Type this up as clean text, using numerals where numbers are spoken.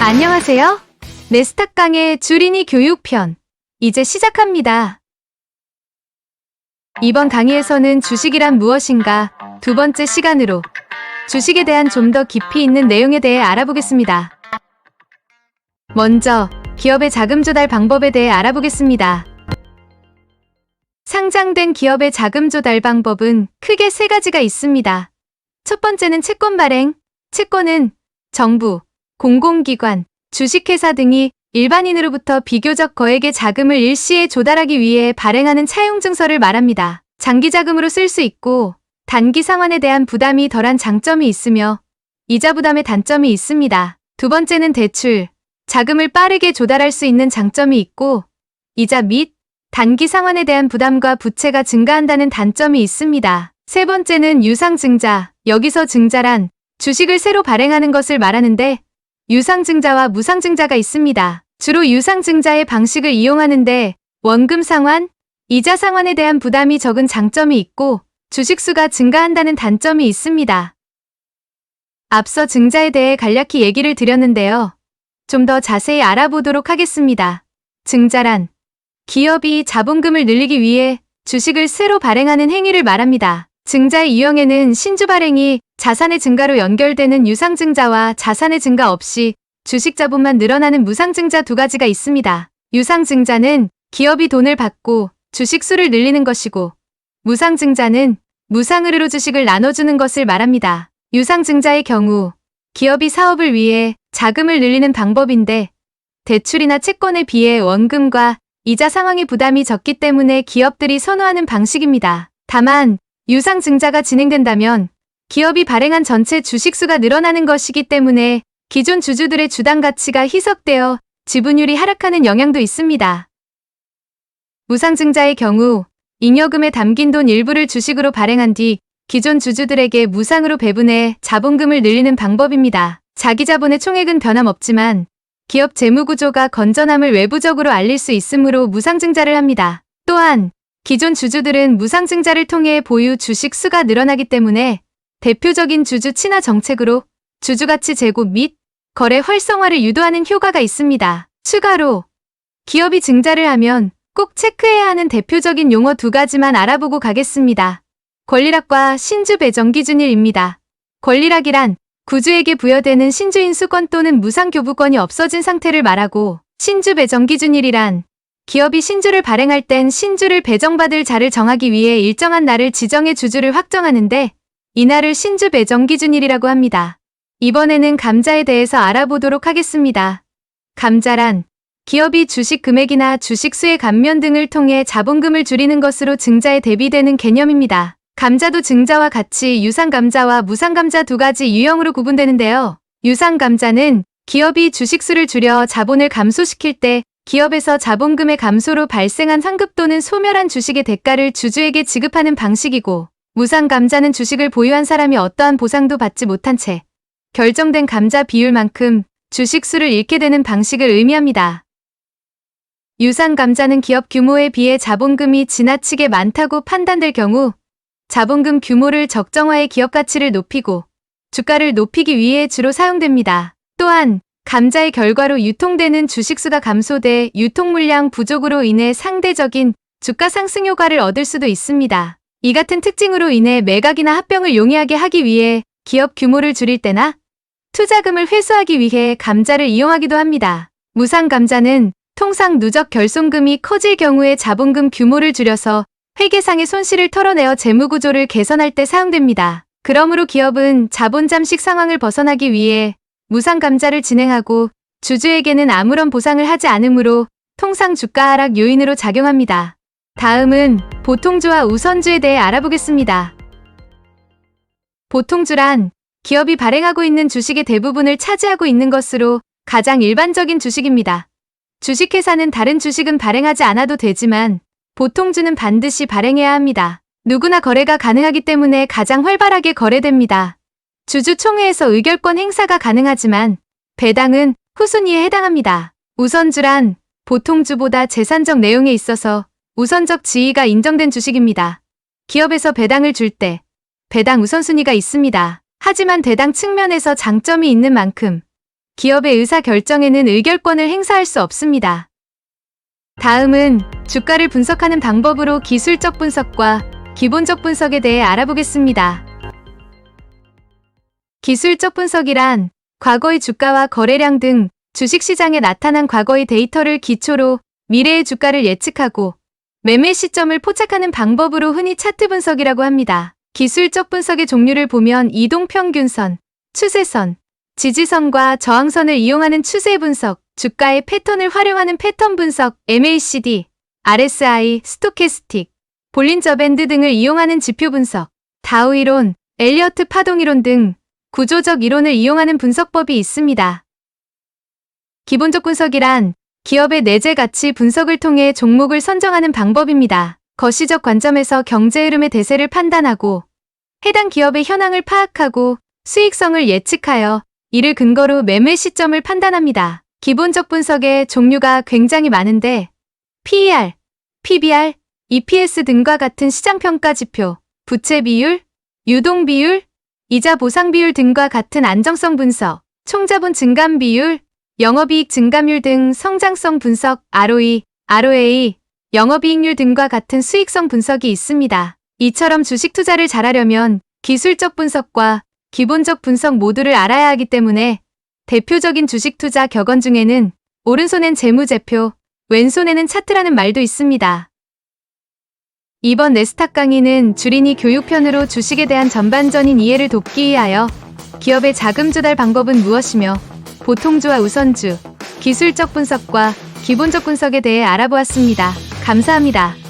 안녕하세요. 레스탁 강의 주린이 교육편 이제 시작합니다. 이번 강의에서는 주식이란 무엇인가 두 번째 시간으로 주식에 대한 좀 더 깊이 있는 내용에 대해 알아보겠습니다. 먼저 기업의 자금 조달 방법에 대해 알아보겠습니다. 상장된 기업의 자금 조달 방법은 크게 세 가지가 있습니다. 첫 번째는 채권 발행. 채권은 정부, 공공기관, 주식회사 등이 일반인으로부터 비교적 거액의 자금을 일시에 조달하기 위해 발행하는 차용증서를 말합니다. 장기 자금으로 쓸 수 있고 단기 상환에 대한 부담이 덜한 장점이 있으며 이자 부담의 단점이 있습니다. 두 번째는 대출. 자금을 빠르게 조달할 수 있는 장점이 있고 이자 및 단기 상환에 대한 부담과 부채가 증가한다는 단점이 있습니다. 세 번째는 유상증자. 여기서 증자란 주식을 새로 발행하는 것을 말하는데 유상증자와 무상증자가 있습니다. 주로 유상증자의 방식을 이용하는데 원금 상환, 이자 상환에 대한 부담이 적은 장점이 있고 주식수가 증가한다는 단점이 있습니다. 앞서 증자에 대해 간략히 얘기를 드렸는데요. 좀 더 자세히 알아보도록 하겠습니다. 증자란 기업이 자본금을 늘리기 위해 주식을 새로 발행하는 행위를 말합니다. 증자의 유형에는 신주 발행이 자산의 증가로 연결되는 유상증자와 자산의 증가 없이 주식 자본만 늘어나는 무상증자 두 가지가 있습니다. 유상증자는 기업이 돈을 받고 주식 수를 늘리는 것이고 무상증자는 무상으로 주식을 나눠주는 것을 말합니다. 유상증자의 경우 기업이 사업을 위해 자금을 늘리는 방법인데 대출이나 채권에 비해 원금과 이자 상황의 부담이 적기 때문에 기업들이 선호하는 방식입니다. 다만 유상증자가 진행된다면 기업이 발행한 전체 주식수가 늘어나는 것이기 때문에 기존 주주들의 주당 가치가 희석되어 지분율이 하락하는 영향도 있습니다. 무상증자의 경우 잉여금에 담긴 돈 일부를 주식으로 발행한 뒤 기존 주주들에게 무상으로 배분해 자본금을 늘리는 방법입니다. 자기 자본의 총액은 변함없지만 기업 재무구조가 건전함을 외부적으로 알릴 수 있으므로 무상증자를 합니다. 또한 기존 주주들은 무상증자를 통해 보유 주식 수가 늘어나기 때문에 대표적인 주주 친화 정책으로 주주가치 제고 및 거래 활성화를 유도하는 효과가 있습니다. 추가로 기업이 증자를 하면 꼭 체크해야 하는 대표적인 용어 두 가지만 알아보고 가겠습니다. 권리락과 신주 배정 기준일입니다. 권리락이란 구주에게 부여되는 신주 인수권 또는 무상 교부권이 없어진 상태를 말하고 신주 배정 기준일이란 기업이 신주를 발행할 땐 신주를 배정받을 자를 정하기 위해 일정한 날을 지정해 주주를 확정하는데 이날을 신주 배정 기준일이라고 합니다. 이번에는 감자에 대해서 알아보도록 하겠습니다. 감자란 기업이 주식 금액이나 주식 수의 감면 등을 통해 자본금을 줄이는 것으로 증자에 대비되는 개념입니다. 감자도 증자와 같이 유상감자와 무상감자 두 가지 유형으로 구분되는데요. 유상감자는 기업이 주식수를 줄여 자본을 감소시킬 때 기업에서 자본금의 감소로 발생한 환급 또는 소멸한 주식의 대가를 주주에게 지급하는 방식이고 무상감자는 주식을 보유한 사람이 어떠한 보상도 받지 못한 채 결정된 감자 비율만큼 주식수를 잃게 되는 방식을 의미합니다. 유상감자는 기업 규모에 비해 자본금이 지나치게 많다고 판단될 경우 자본금 규모를 적정화해 기업 가치를 높이고 주가를 높이기 위해 주로 사용됩니다. 또한 감자의 결과로 유통되는 주식수가 감소돼 유통물량 부족으로 인해 상대적인 주가 상승 효과를 얻을 수도 있습니다. 이 같은 특징으로 인해 매각이나 합병을 용이하게 하기 위해 기업 규모를 줄일 때나 투자금을 회수하기 위해 감자를 이용하기도 합니다. 무상감자는 통상 누적 결손금이 커질 경우에 자본금 규모를 줄여서 회계상의 손실을 털어내어 재무구조를 개선할 때 사용됩니다. 그러므로 기업은 자본 잠식 상황을 벗어나기 위해 무상감자를 진행하고 주주에게는 아무런 보상을 하지 않으므로 통상 주가 하락 요인으로 작용합니다. 다음은 보통주와 우선주에 대해 알아보겠습니다. 보통주란 기업이 발행하고 있는 주식의 대부분을 차지하고 있는 것으로 가장 일반적인 주식입니다. 주식회사는 다른 주식은 발행하지 않아도 되지만 보통주는 반드시 발행해야 합니다. 누구나 거래가 가능하기 때문에 가장 활발하게 거래됩니다. 주주총회에서 의결권 행사가 가능하지만 배당은 후순위에 해당합니다. 우선주란 보통주보다 재산적 내용에 있어서 우선적 지위가 인정된 주식입니다. 기업에서 배당을 줄 때 배당 우선순위가 있습니다. 하지만 배당 측면에서 장점이 있는 만큼 기업의 의사 결정에는 의결권을 행사할 수 없습니다. 다음은 주가를 분석하는 방법으로 기술적 분석과 기본적 분석에 대해 알아보겠습니다. 기술적 분석이란 과거의 주가와 거래량 등 주식시장에 나타난 과거의 데이터를 기초로 미래의 주가를 예측하고 매매 시점을 포착하는 방법으로 흔히 차트 분석이라고 합니다. 기술적 분석의 종류를 보면 이동평균선, 추세선, 지지선과 저항선을 이용하는 추세 분석, 주가의 패턴을 활용하는 패턴 분석, MACD, RSI, 스토캐스틱, 볼린저 밴드 등을 이용하는 지표 분석, 다우 이론, 엘리어트 파동 이론 등 구조적 이론을 이용하는 분석법이 있습니다. 기본적 분석이란 기업의 내재 가치 분석을 통해 종목을 선정하는 방법입니다. 거시적 관점에서 경제 흐름의 대세를 판단하고 해당 기업의 현황을 파악하고 수익성을 예측하여 이를 근거로 매매 시점을 판단합니다. 기본적 분석의 종류가 굉장히 많은데 PER, PBR, EPS 등과 같은 시장평가 지표, 부채 비율, 유동 비율, 이자 보상 비율 등과 같은 안정성 분석, 총자본 증감 비율, 영업이익 증감률 등 성장성 분석, ROE, ROA, 영업이익률 등과 같은 수익성 분석이 있습니다. 이처럼 주식 투자를 잘하려면 기술적 분석과 기본적 분석 모두를 알아야 하기 때문에 대표적인 주식 투자 격언 중에는 오른손엔 재무제표, 왼손에는 차트라는 말도 있습니다. 이번 네스탁 강의는 주린이 교육편으로 주식에 대한 전반적인 이해를 돕기 위하여 기업의 자금 조달 방법은 무엇이며 보통주와 우선주, 기술적 분석과 기본적 분석에 대해 알아보았습니다. 감사합니다.